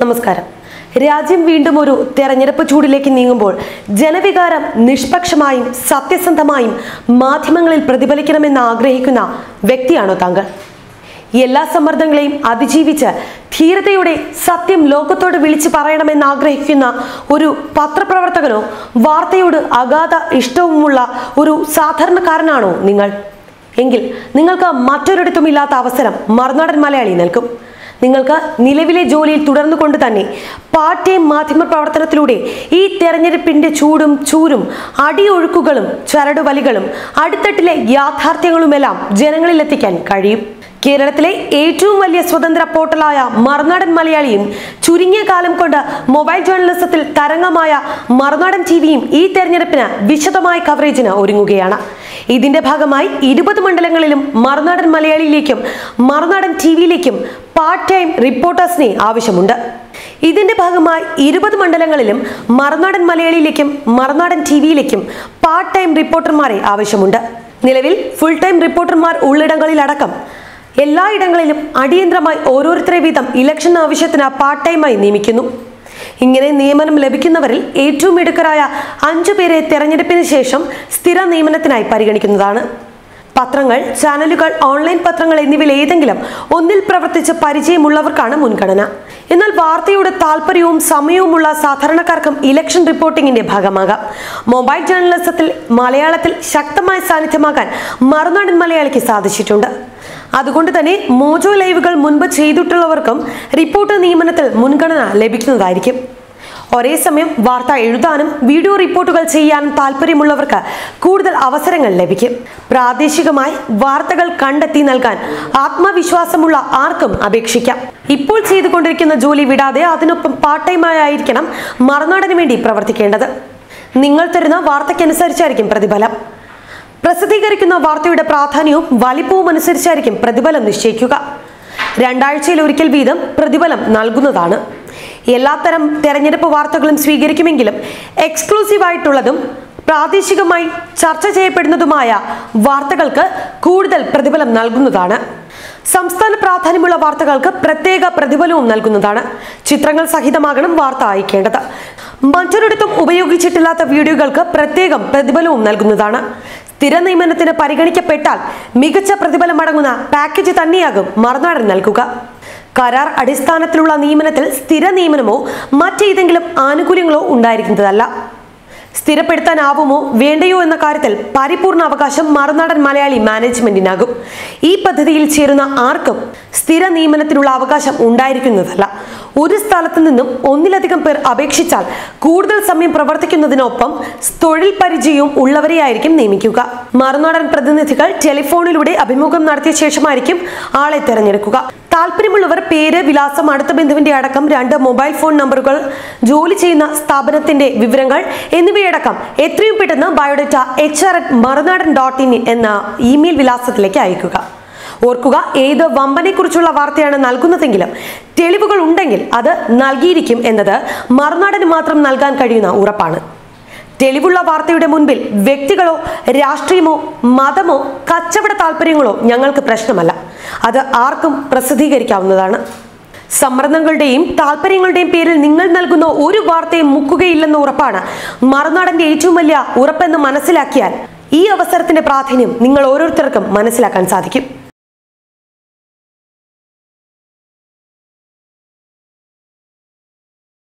നമസ്കാരം. രാജ്യം വീണ്ടും ഒരു തെരഞ്ഞെടുപ്പ് ചൂടിലേക്ക് നീങ്ങുമ്പോൾ ജനവികാരം നിഷ്പക്ഷമായും സത്യസന്ധമായും മാധ്യമങ്ങളിൽ പ്രതിഫലിക്കണമെന്ന് ആഗ്രഹിക്കുന്ന വ്യക്തിയാണോ താങ്കൾ? എല്ലാ സമ്മർദ്ദങ്ങളെയും അതിജീവിച്ച് ധീരതയോടെ സത്യം ലോകത്തോട് വിളിച്ചു പറയണമെന്ന് ആഗ്രഹിക്കുന്ന ഒരു പത്രപ്രവർത്തകനോ വാർത്തയോട് അഗാധ ഇഷ്ടവുമുള്ള ഒരു സാധാരണക്കാരനാണോ നിങ്ങൾ? എങ്കിൽ നിങ്ങൾക്ക് മറ്റൊരിടത്തുമില്ലാത്ത അവസരം മറുനാടൻ മലയാളി നൽകും. നിങ്ങൾക്ക് നിലവിലെ ജോലിയിൽ തുടർന്നുകൊണ്ട് തന്നെ പാർട്ട് ടൈം മാധ്യമ പ്രവർത്തനത്തിലൂടെ ഈ തെരഞ്ഞെടുപ്പിന്റെ ചൂരും അടിയൊഴുക്കുകളും ചരടുവലികളും അടിത്തട്ടിലെ യാഥാർത്ഥ്യങ്ങളുമെല്ലാം ജനങ്ങളിൽ എത്തിക്കാൻ കഴിയും. കേരളത്തിലെ ഏറ്റവും വലിയ സ്വതന്ത്ര പോർട്ടലായ മറുനാടൻ മലയാളിയും ചുരുങ്ങിയ കാലം കൊണ്ട് മൊബൈൽ ജേർണലിസത്തിൽ തരംഗമായ മറുനാടൻ ടിവിയും ഈ തെരഞ്ഞെടുപ്പിന് വിശദമായ കവറേജിന് ഒരുങ്ങുകയാണ്. ഇതിന്റെ ഭാഗമായി 20 മണ്ഡലങ്ങളിലും മറുനാടൻ മലയാളിയിലേക്കും മറുനാടൻ ടിവിയിലേക്കും പാർട്ട് ടൈം റിപ്പോർട്ടേഴ്സിനെ ആവശ്യമുണ്ട്. ഇതിന്റെ ഭാഗമായി 20 മണ്ഡലങ്ങളിലും മറുനാടൻ മലയാളിയിലേക്കും മറുനാടൻ ടിവിയിലേക്കും പാർട്ട് ടൈം റിപ്പോർട്ടർമാരെ ആവശ്യമുണ്ട്. നിലവിൽ ഫുൾ ടൈം റിപ്പോർട്ടർമാർ ഉള്ളിടങ്ങളിലടക്കം എല്ലായിടങ്ങളിലും അടിയന്തരമായി ഓരോരുത്തരെ വീതം ഇലക്ഷൻ ആവശ്യത്തിന് പാർട്ട് ടൈമായി നിയമിക്കുന്നു. ഇങ്ങനെ നിയമനം ലഭിക്കുന്നവരിൽ ഏറ്റവും മിടുക്കരായ 5 പേരെ തെരഞ്ഞെടുപ്പിന് ശേഷം സ്ഥിര നിയമനത്തിനായി പരിഗണിക്കുന്നതാണ്. പത്രങ്ങൾ, ചാനലുകൾ, ഓൺലൈൻ പത്രങ്ങൾ എന്നിവയിൽ ഏതെങ്കിലും ഒന്നിൽ പ്രവർത്തിച്ച് പരിചയമുള്ളവർക്കാണ് മുൻഗണന. എന്നാൽ വാർത്തയുടെ താല്പര്യവും സമയവുമുള്ള സാധാരണക്കാർക്കും ഇലക്ഷൻ റിപ്പോർട്ടിങ്ങിന്റെ ഭാഗമാകാം. മൊബൈൽ ജേർണലിസത്തിൽ മലയാളത്തിൽ ശക്തമായ സാന്നിധ്യമാകാൻ മറുനാടൻ മലയാളിക്ക് സാധിച്ചിട്ടുണ്ട്. അതുകൊണ്ട് തന്നെ മോജോ ലൈവുകൾ മുൻപ് ചെയ്തിട്ടുള്ളവർക്കും റിപ്പോർട്ടർ നിയമനത്തിൽ മുൻഗണന ലഭിക്കുന്നതായിരിക്കും. ഒരേ സമയം വാർത്ത എഴുതാനും വീഡിയോ റിപ്പോർട്ടുകൾ ചെയ്യാനും താല്പര്യമുള്ളവർക്ക് കൂടുതൽ അവസരങ്ങൾ ലഭിക്കും. പ്രാദേശികമായി വാർത്തകൾ കണ്ടെത്തി നൽകാൻ ആത്മവിശ്വാസമുള്ള ആർക്കും അപേക്ഷിക്കാം. ഇപ്പോൾ ചെയ്തുകൊണ്ടിരിക്കുന്ന ജോലി വിടാതെ അതിനൊപ്പം പാർട്ട് ടൈമായി ആയിരിക്കണം മറുനാടന് വേണ്ടി പ്രവർത്തിക്കേണ്ടത്. നിങ്ങൾ തരുന്ന വാർത്തയ്ക്കനുസരിച്ചായിരിക്കും പ്രതിഫലം. പ്രസിദ്ധീകരിക്കുന്ന വാർത്തയുടെ പ്രാധാന്യവും വലിപ്പവും അനുസരിച്ചായിരിക്കും പ്രതിഫലം നിശ്ചയിക്കുക. 2 ആഴ്ചയിൽ ഒരിക്കൽ വീതം പ്രതിഫലം നൽകുന്നതാണ്. എല്ലാത്തരം തെരഞ്ഞെടുപ്പ് വാർത്തകളും സ്വീകരിക്കുമെങ്കിലും എക്സ്ക്ലൂസീവായിട്ടുള്ളതും പ്രാദേശികമായി ചർച്ച ചെയ്യപ്പെടുന്നതുമായ വാർത്തകൾക്ക് കൂടുതൽ പ്രതിഫലം നൽകുന്നതാണ്. സംസ്ഥാന പ്രാധാന്യമുള്ള വാർത്തകൾക്ക് പ്രത്യേക പ്രതിഫലവും നൽകുന്നതാണ്. ചിത്രങ്ങൾ സഹിതമാകണം വാർത്ത അയക്കേണ്ടത്. മറ്റൊരിടത്തും ഉപയോഗിച്ചിട്ടില്ലാത്ത വീഡിയോകൾക്ക് പ്രത്യേകം പ്രതിഫലവും നൽകുന്നതാണ്. സ്ഥിര നിയമനത്തിന് പരിഗണിക്കപ്പെട്ടാൽ മികച്ച പ്രതിഫലം അടങ്ങുന്ന പാക്കേജ് തന്നെയാകും മറുനാടൻ നൽകുക. കരാർ അടിസ്ഥാനത്തിലുള്ള നിയമനത്തിൽ സ്ഥിര നിയമനമോ മറ്റേതെങ്കിലും ആനുകൂല്യങ്ങളോ ഉണ്ടായിരിക്കുന്നതല്ല. സ്ഥിരപ്പെടുത്താനാവുമോ വേണ്ടയോ എന്ന കാര്യത്തിൽ പരിപൂർണ അവകാശം മറുനാടൻ മലയാളി മാനേജ്മെന്റിനാകും. ഈ പദ്ധതിയിൽ ചേരുന്ന ആർക്കും സ്ഥിര നിയമനത്തിനുള്ള അവകാശം ഉണ്ടായിരിക്കുന്നതല്ല. ഒരു സ്ഥലത്തു നിന്നും ഒന്നിലധികം പേർ അപേക്ഷിച്ചാൽ കൂടുതൽ സമയം പ്രവർത്തിക്കുന്നതിനൊപ്പം തൊഴിൽ പരിചയവും ഉള്ളവരെയായിരിക്കും നിയമിക്കുക. മറുനാടൻ പ്രതിനിധികൾ ടെലിഫോണിലൂടെ അഭിമുഖം നടത്തിയ ശേഷമായിരിക്കും ആളെ തിരഞ്ഞെടുക്കുക. താല്പര്യമുള്ളവർ പേര്, വിലാസം, അടുത്ത ബന്ധുവിന്റെ അടക്കം 2 മൊബൈൽ ഫോൺ നമ്പറുകൾ, ജോലി ചെയ്യുന്ന സ്ഥാപനത്തിന്റെ വിവരങ്ങൾ എന്നിവയടക്കം എത്രയും പെട്ടെന്ന് ബയോഡേറ്റ hr@marunadan.in എന്ന ഇമെയിൽ വിലാസത്തിലേക്ക് അയക്കുക. ഓർക്കുക, ഏത് വമ്പനെ കുറിച്ചുള്ള വാർത്തയാണ് നൽകുന്നതെങ്കിലും തെളിവുകൾ ഉണ്ടെങ്കിൽ അത് നൽകിയിരിക്കും എന്നത് മറുനാടന് മാത്രം നൽകാൻ കഴിയുന്ന ഉറപ്പാണ്. തെളിവുള്ള വാർത്തയുടെ മുൻപിൽ വ്യക്തികളോ രാഷ്ട്രീയമോ മതമോ കച്ചവട താല്പര്യങ്ങളോ ഞങ്ങൾക്ക് പ്രശ്നമല്ല. അത് ആർക്കും പ്രസിദ്ധീകരിക്കാവുന്നതാണ്. സമ്മർദ്ദങ്ങളുടെയും താല്പര്യങ്ങളുടെയും പേരിൽ നിങ്ങൾ നൽകുന്ന ഒരു വാർത്തയും മുക്കുകയില്ലെന്ന ഉറപ്പാണ് മറുനാടന്റെ ഏറ്റവും വലിയ ഉറപ്പെന്ന് മനസ്സിലാക്കിയാൽ ഈ അവസരത്തിന്റെ പ്രാധാന്യം നിങ്ങൾ ഓരോരുത്തർക്കും മനസ്സിലാക്കാൻ സാധിക്കും.